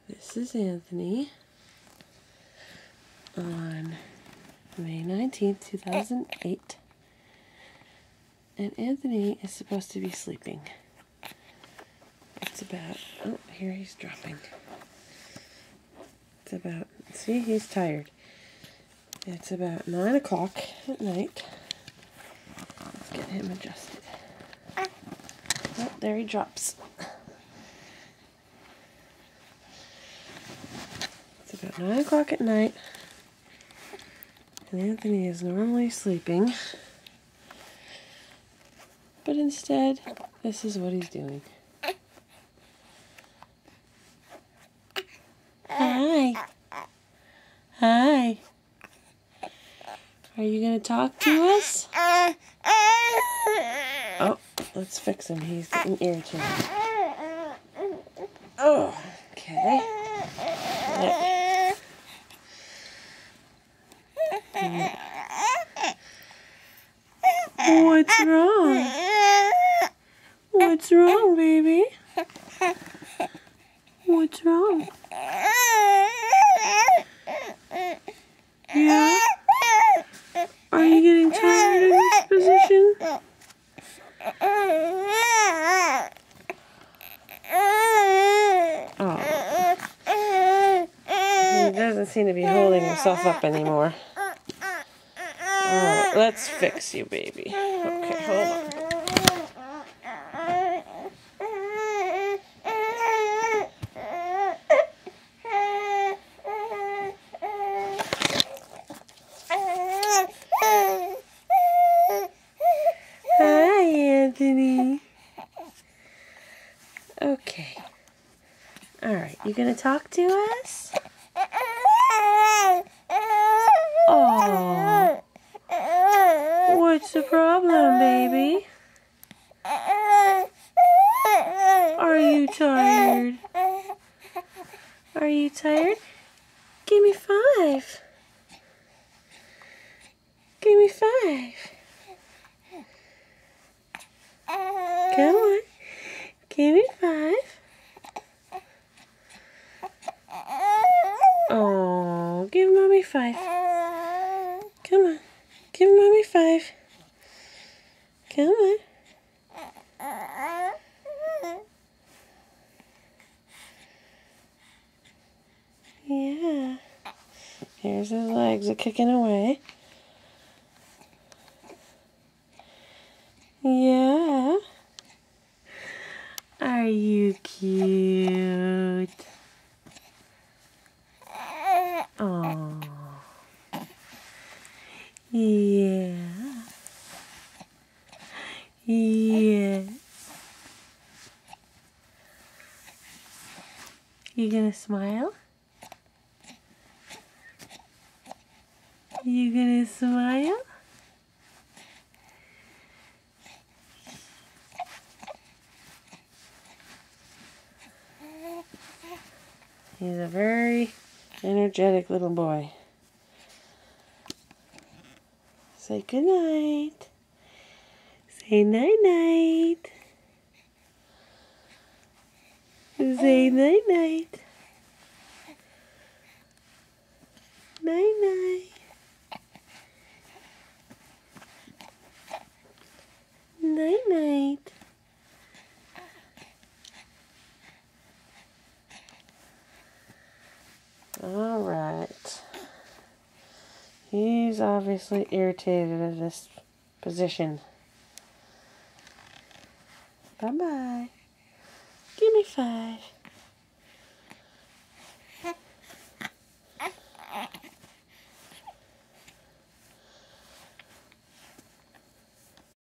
This is Anthony on May 19th, 2008. And Anthony is supposed to be sleeping. It's about, oh, here he's dropping. It's about, see, he's tired. It's about 9 o'clock at night. Let's get him adjusted. Oh, there he drops. It's about 9 o'clock at night. And Anthony is normally sleeping. But instead, this is what he's doing. Hi. Hi. Are you going to talk to us? Oh, let's fix him. He's getting irritated. Oh, okay. What's wrong? What's wrong, baby? What's wrong? Yeah? Are you getting tired of this position? Oh. He doesn't seem to be holding himself up anymore. Alright, let's fix you, baby. Okay, hold on. Hi, Anthony. Okay. Alright, you gonna talk to us? Oh. What's the problem, baby? Are you tired? Are you tired? Give me 5. Give me 5. Come on. Give me 5. Oh, give Mommy 5. Come on. Give Mommy 5. Come on. Yeah. Here's his legs are kicking away. Yeah. Are you cute? Oh. Yeah. Yeah. You gonna smile? You gonna smile? He's a very energetic little boy. Say good night. Say night night. Say night night. Night night. Night night. All right. He's obviously irritated at this position. Bye-bye. Give me 5.